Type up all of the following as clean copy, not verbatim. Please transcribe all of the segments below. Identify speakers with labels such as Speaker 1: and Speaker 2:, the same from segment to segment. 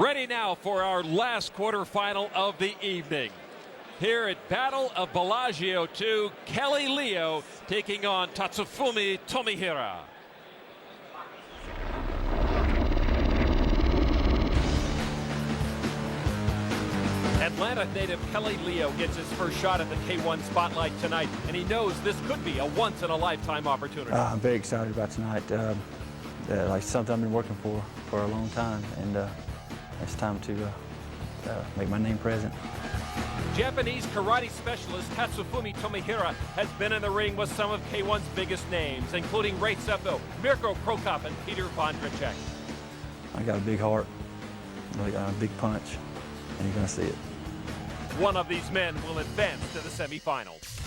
Speaker 1: Ready now for our last quarterfinal of the evening. Here at Battle of Bellagio 2, Kelly Leo taking on Tatsufumi Tomihira. Atlanta native Kelly Leo gets his first shot at the K1 spotlight tonight, and he knows this could be a once-in-a-lifetime opportunity.
Speaker 2: I'm very excited about tonight. Like something I've been working for a long time, and it's time to make my name present.
Speaker 1: Japanese karate specialist Tatsufumi Tomihira has been in the ring with some of K1's biggest names, including Ray Septo, Mirko Prokop, and Peter Vondracek.
Speaker 2: I got a big heart, like a big punch, and you're gonna see it.
Speaker 1: One of these men will advance to the semifinals.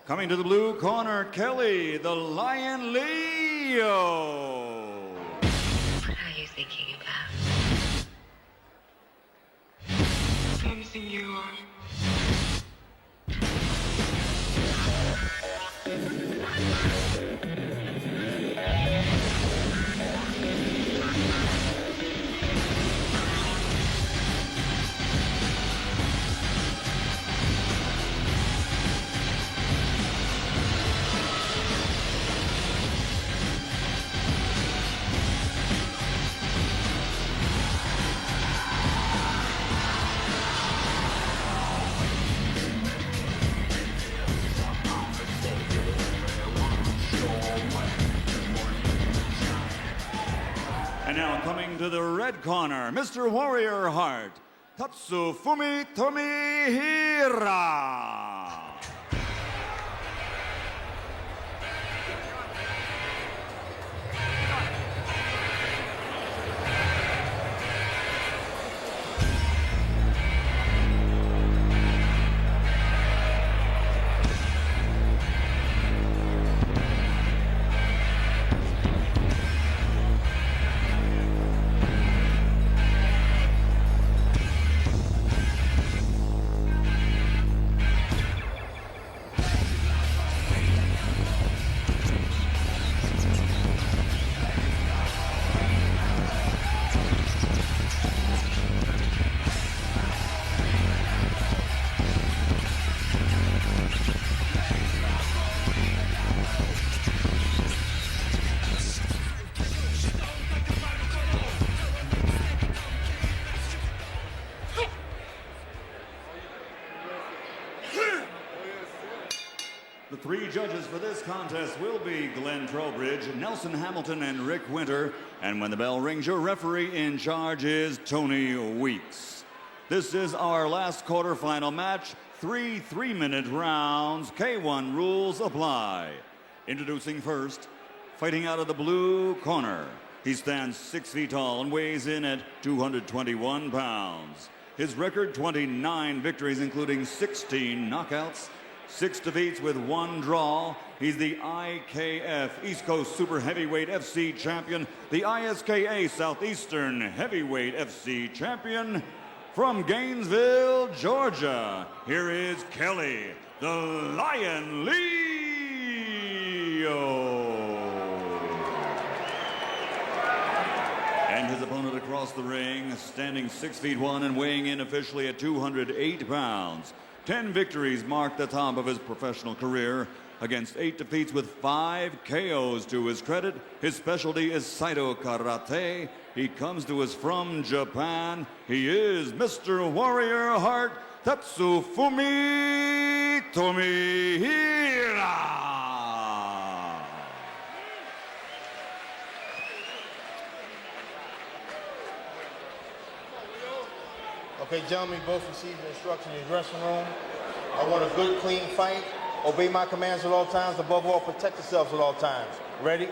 Speaker 3: Coming to the blue corner, Kelly, the Lion Leo.
Speaker 4: What are you thinking about? Something you are.
Speaker 3: And now coming to the red corner, Mr. Warrior Heart, Tatsufumi Tomihira. The three judges for this contest will be Glenn Trowbridge, Nelson Hamilton, and Rick Winter. And when the bell rings, your referee in charge is Tony Weeks. This is our last quarterfinal match. 3 3-minute rounds. K1 rules apply. Introducing first, fighting out of the blue corner. He stands 6 feet tall and weighs in at 221 pounds. His record, 29 victories, including 16 knockouts, 6 defeats with 1 draw. He's the IKF East Coast Super Heavyweight FC champion, the ISKA Southeastern Heavyweight FC champion. From Gainesville, Georgia, here is Kelly, the Lion Leo. And his opponent across the ring, standing 6 feet 1 and weighing in officially at 208 pounds. 10 victories mark the top of his professional career against 8 defeats with 5 KOs to his credit. His specialty is Saito Karate. He comes to us from Japan. He is Mr. Warrior Heart, Tatsufumi Tomihira.
Speaker 5: Okay, gentlemen, both received the instruction in the dressing room. I want a good, clean fight. Obey my commands at all times. Above all, protect yourselves at all times. Ready?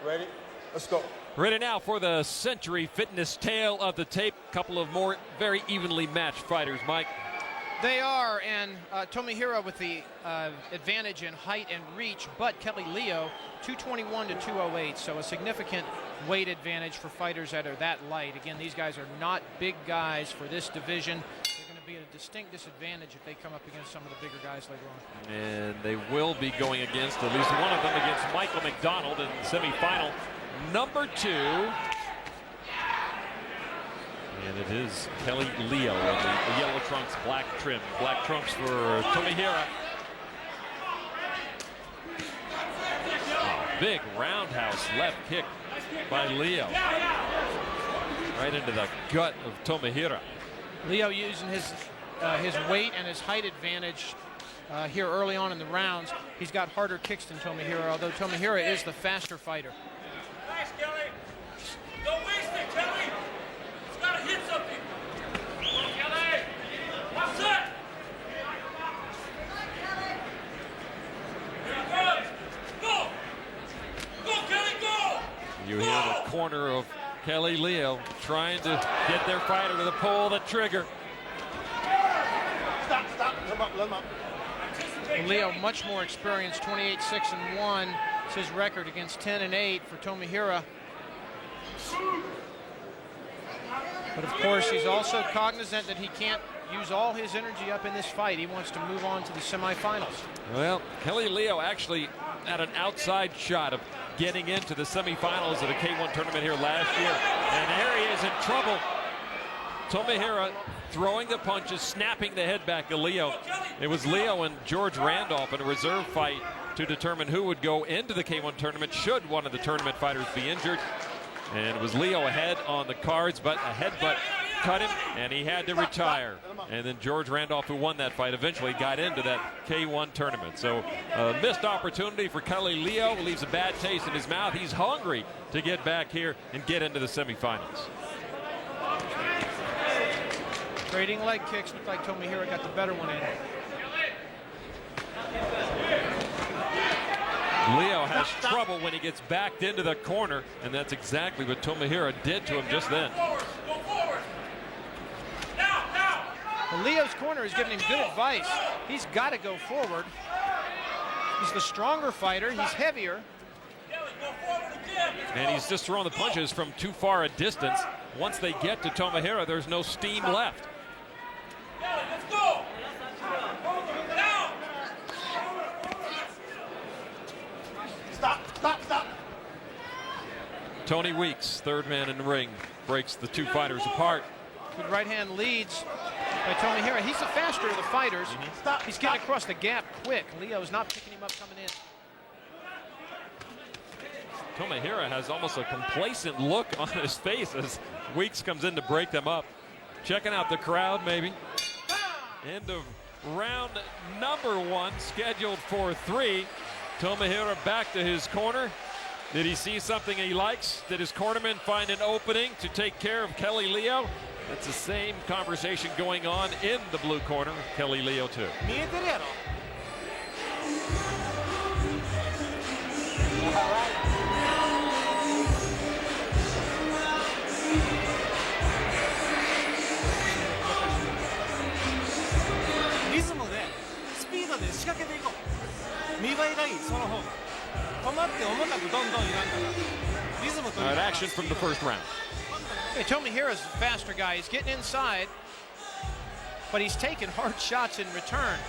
Speaker 5: Ready? Let's go.
Speaker 1: Ready now for the Century Fitness tale of the tape. Couple of more very evenly matched fighters, Mike.
Speaker 6: They are, and Tomihira with the advantage in height and reach, but Kelly Leo, 221 to 208, so a significant weight advantage for fighters that are that light. Again, these guys are not big guys for this division. They're going to be at a distinct disadvantage if they come up against some of the bigger guys later on.
Speaker 1: And they will be going against at least one of them against Michael McDonald in the semifinal number 2. And it is Kelly Leo in the yellow trunks, black trim. Black trunks for Tomihira. Big roundhouse left kick by Leo. Right into the gut of Tomihira.
Speaker 6: Leo using his weight and his height advantage here early on in the rounds. He's got harder kicks than Tomihira, although Tomihira is the faster fighter.
Speaker 7: Nice, Kelly. Don't waste it, Kelly. It's got to hit something. Come on, Kelly. What's it? Here it comes. Go. Go, Kelly, go.
Speaker 1: You hear the corner of Kelly Leo trying to get their fighter to pull the trigger.
Speaker 5: Stop. Let him up.
Speaker 6: Leo much more experienced, 28-6-1. It's his record against 10-8 for Tomihira. But of course, he's also cognizant that he can't use all his energy up in this fight. He wants to move on to the semifinals.
Speaker 1: Well, Kelly Leo actually had an outside shot of getting into the semifinals of the K1 tournament here last year. And there he is in trouble. Tomihira throwing the punches, snapping the head back of Leo. It was Leo and George Randolph in a reserve fight to determine who would go into the K1 tournament should one of the tournament fighters be injured. And it was Leo ahead on the cards, but a headbutt cut him, and he had to retire. And then George Randolph, who won that fight, eventually got into that K1 tournament. So a missed opportunity for Kelly Leo, leaves a bad taste in his mouth. He's hungry to get back here and get into the semifinals.
Speaker 6: Trading leg kicks. Looked like Tomihira got the better one in.
Speaker 1: Leo has trouble when he gets backed into the corner, and that's exactly what Tomihira did to him just then.
Speaker 7: Go forward. Now.
Speaker 6: Well, Leo's corner is giving him good advice. He's got to go forward. He's the stronger fighter. He's heavier.
Speaker 7: Kelly, go forward again.
Speaker 1: And he's just throwing the punches from too far a distance. Once they get to Tomihira, there's no steam left.
Speaker 7: Kelly, let's go. Now.
Speaker 5: Stop.
Speaker 1: Tony Weeks, third man in the ring, breaks the two fighters apart.
Speaker 6: Good right hand leads by Tomihira. He's the faster of the fighters. He's getting across the gap quick. Leo's not picking him up coming in.
Speaker 1: Tomihira has almost a complacent look on his face as Weeks comes in to break them up. Checking out the crowd, maybe. End of round number 1, scheduled for 3. Tomihira back to his corner. Did he see something he likes? Did his cornerman find an opening to take care of Kelly Leo? That's the same conversation going on in the blue corner. Kelly Leo too.
Speaker 8: リズムでスピードで仕掛けていこう。見栄えがいい、その方が。止まって重たくどんどんいらんから。リズムという
Speaker 1: All
Speaker 8: か
Speaker 1: right, action from the first round.
Speaker 6: Hey, Tomihira's a faster guy. He's getting inside, but he's taking hard shots in return.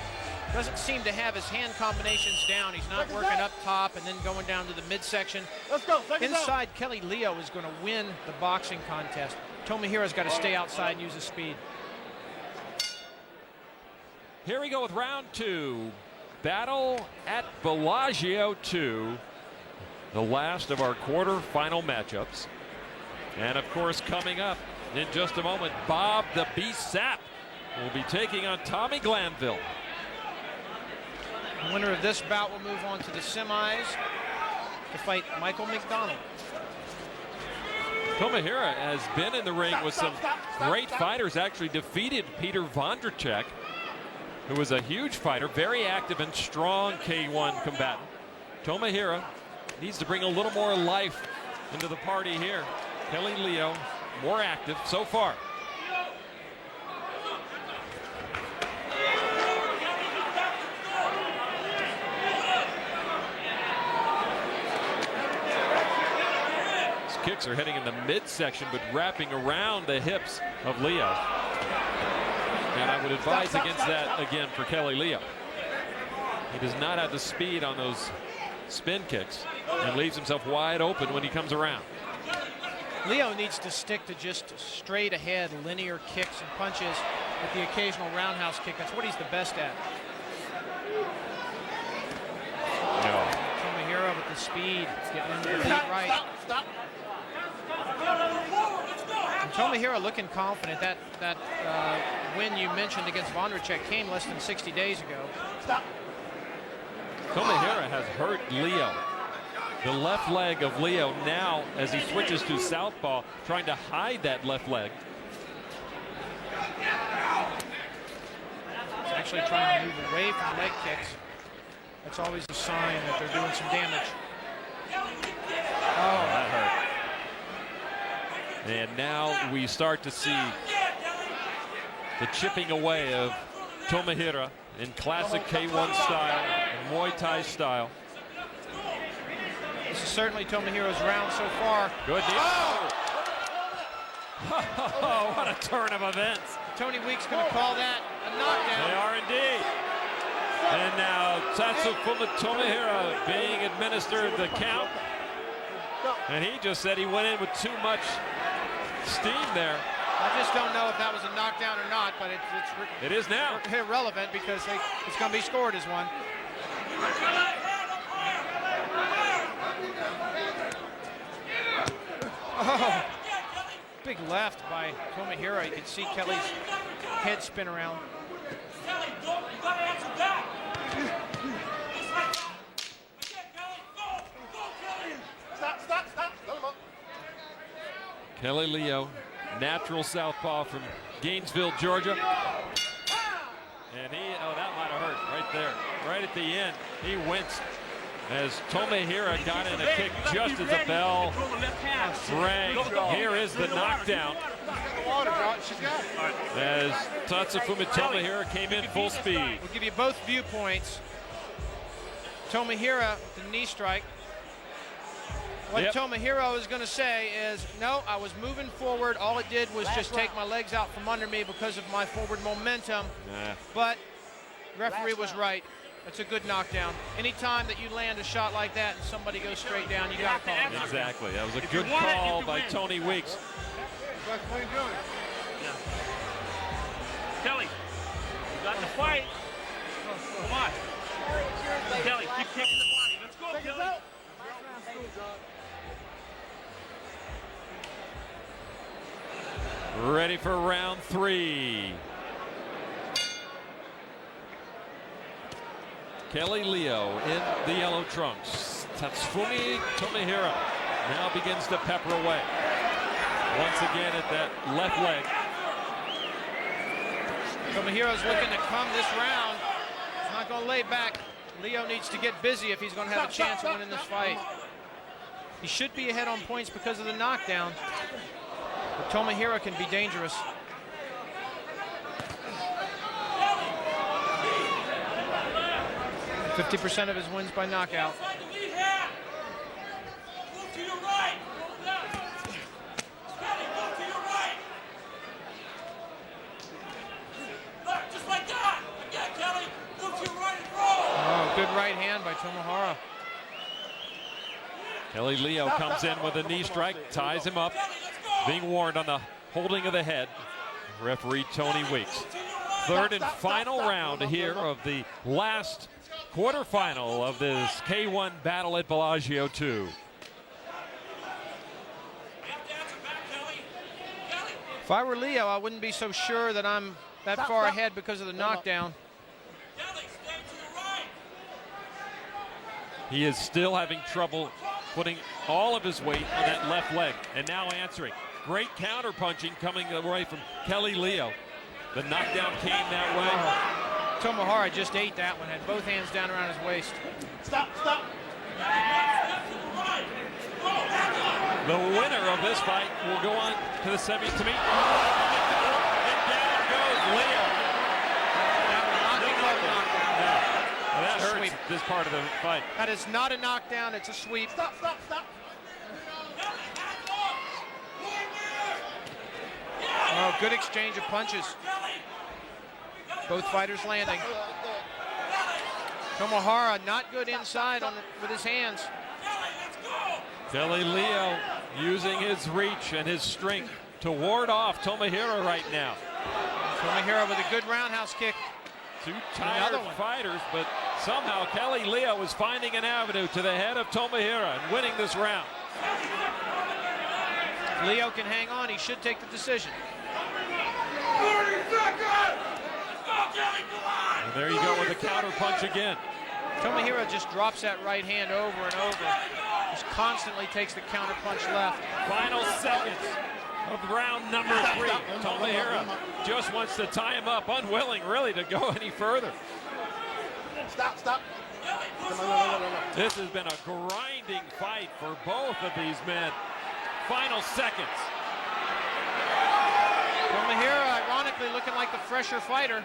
Speaker 6: Doesn't seem to have his hand combinations down. He's not working up top and then going down to the midsection.
Speaker 5: Let's go.
Speaker 6: Inside, Kelly Leo is going to win the boxing contest. Tomihira's got to stay outside and use his speed.
Speaker 1: Here we go with round 2. Battle at Bellagio 2. The last of our quarterfinal matchups. And of course, coming up in just a moment, Bob the Beast Sapp will be taking on Tommy Glanville.
Speaker 6: The winner of this bout will move on to the semis to fight Michael McDonald.
Speaker 1: Tomihira has been in the ring with some great fighters, actually defeated Peter Vondracek, who was a huge fighter, very active and strong K1 combatant. Tomihira needs to bring a little more life into the party here. Kelly Leo, more active so far. His kicks are heading in the midsection, but wrapping around the hips of Leo. And I would advise against that again for Kelly Leo. He does not have the speed on those spin kicks and leaves himself wide open when he comes around.
Speaker 6: Leo needs to stick to just straight ahead linear kicks and punches with the occasional roundhouse kick. That's what he's the best at.
Speaker 1: No.
Speaker 6: Tomihira with the speed, getting into the feet right. And Tomihira looking confident. That win you mentioned against Vondracek came less than 60 days ago.
Speaker 1: Tomihira has hurt Leo. The left leg of Leo now, as he switches to southpaw, trying to hide that left leg.
Speaker 6: He's actually trying to move away from leg kicks. That's always a sign that they're doing some damage.
Speaker 1: Oh, that hurt. And now we start to see the chipping away of Tomihira in classic K1 style, and Muay Thai style.
Speaker 6: This is certainly Tomihira's round so far.
Speaker 1: Good knee. Oh, what a turn of events.
Speaker 6: Tony Weeks going to call that a knockdown.
Speaker 1: They are indeed. And now Tatsufumi Tomihira being administered the count. And he just said he went in with too much steam there.
Speaker 6: I just don't know if that was a knockdown or not, but
Speaker 1: it is now
Speaker 6: irrelevant because it's going to be scored as one. Oh, big left by Tomihira. You can see Kelly's head spin around.
Speaker 7: Kelly, you gotta answer that. Stop.
Speaker 1: Kelly Leo, natural southpaw from Gainesville, Georgia. And oh, that might have hurt right there. Right at the end, he winced as Tomihira got in a kick just as the bell rang. Here is the knockdown as Tatsufumi Tomihira came in full speed.
Speaker 6: We'll give you both viewpoints. Tomihira, the knee strike. What Tomihira is going to say is, no, I was moving forward. All it did was just take my legs out from under me because of my forward momentum. But referee was right. That's a good knockdown. Anytime that you land a shot like that and somebody goes straight down, you got to call it.
Speaker 1: Exactly. That was a good call by Tony Weeks.
Speaker 7: Kelly, you got the fight. Come on. Kelly, keep kicking the body. Let's go, Kelly.
Speaker 1: Ready for round 3. Kelly Leo in the yellow trunks. Tatsufumi Tomihira now begins to pepper away. Once again at that left leg.
Speaker 6: Tomihira's looking to come this round. He's not going to lay back. Leo needs to get busy if he's going to have a chance of winning this fight. He should be ahead on points because of the knockdown. But Tomihira can be dangerous. 50% of his wins by knockout. Oh, good right hand by Tomihira.
Speaker 1: Kelly Leo comes in with a knee strike, ties him up, being warned on the holding of the head. Referee Tony Weeks. Third and final round here of the last quarterfinal of this K1 battle at Bellagio 2.
Speaker 6: If I were Leo, I wouldn't be so sure that I'm that far ahead because of the knockdown.
Speaker 1: He is still having trouble putting all of his weight on that left leg, and now answering. Great counter punching coming away from Kelly Leo. The knockdown came that way.
Speaker 6: Tomihira just ate that one, had both hands down around his waist.
Speaker 7: Stop.
Speaker 1: The winner of this fight will go on to the semis to meet. And down goes Leo.
Speaker 6: That was not a knockdown.
Speaker 1: No. Well, that hurts sweep. This part of the fight.
Speaker 6: That is not a knockdown, it's a sweep.
Speaker 7: Stop.
Speaker 6: Oh, good exchange of punches. Both fighters landing. Tomihira not good inside with his hands.
Speaker 1: Kelly Leo using his reach and his strength to ward off Tomihira right now.
Speaker 6: Tomihira with a good roundhouse kick.
Speaker 1: Two tired fighters, but somehow Kelly Leo is finding an avenue to the head of Tomihira and winning this round.
Speaker 6: If Leo can hang on, he should take the decision.
Speaker 7: 30 seconds! Go, Kelly, come on!
Speaker 1: And there you go with the counter punch again.
Speaker 6: Tomihira just drops that right hand over and over. Just constantly takes the counter punch left.
Speaker 1: Final seconds of round number 3. Tomihira just wants to tie him up, unwilling really to go any further.
Speaker 5: Stop.
Speaker 1: This has been a grinding fight for both of these men. Final seconds.
Speaker 6: Tomihira, ironically, looking like the fresher fighter.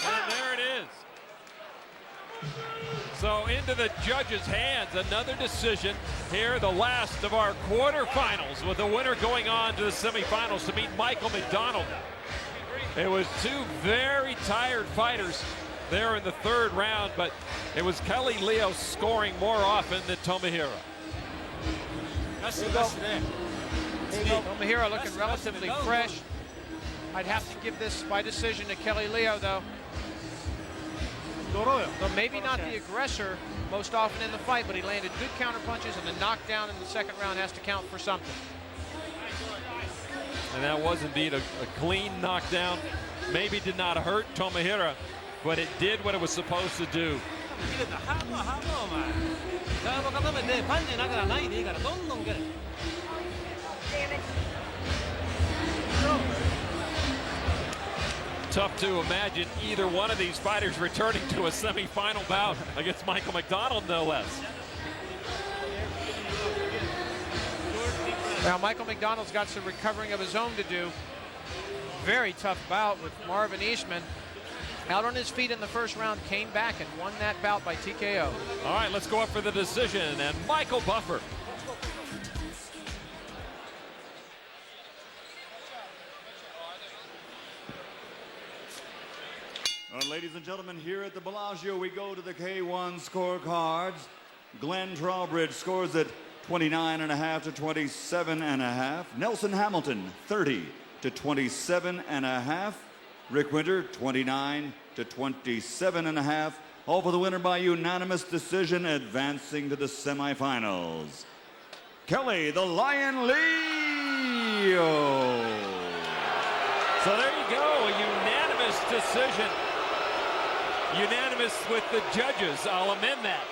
Speaker 1: And there it is. So into the judges' hands, another decision here, the last of our quarterfinals, with the winner going on to the semifinals to meet Michael McDonald. It was two very tired fighters there in the third round, but it was Kelly Leo scoring more often than Tomihira.
Speaker 6: Tomihira looking relatively fresh. I'd have to give this by decision to Kelly Leo, though. So maybe not the aggressor most often in the fight, but he landed good counter punches, and the knockdown in the second round has to count for something.
Speaker 1: And that was indeed a clean knockdown. Maybe did not hurt Tomihira, but it did what it was supposed to do. Tough to imagine either one of these fighters returning to a semifinal bout against Michael McDonald, no less.
Speaker 6: Now, Michael McDonald's got some recovering of his own to do. Very tough bout with Marvin Eastman. Out on his feet in the first round, came back and won that bout by TKO.
Speaker 1: All right, let's go up for the decision, and Michael Buffer.
Speaker 3: Ladies and gentlemen, here at the Bellagio, we go to the K1 scorecards. Glenn Trowbridge scores at 29.5 to 27.5. Nelson Hamilton, 30 to 27.5. Rick Winter, 29 to 27.5. All for the winner by unanimous decision, advancing to the semifinals. Kelly the Lion Leo.
Speaker 1: So there you go, a unanimous decision. Unanimous with the judges, I'll amend that.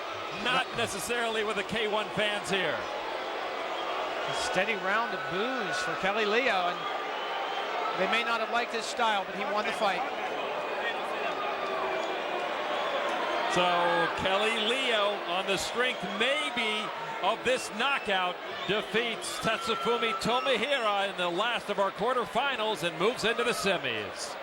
Speaker 1: Not necessarily with the K1 fans here.
Speaker 6: A steady round of boos for Kelly Leo, and they may not have liked his style, but he won the fight.
Speaker 1: So Kelly Leo, on the strength maybe of this knockout, defeats Tatsufumi Tomihira in the last of our quarterfinals and moves into the semis.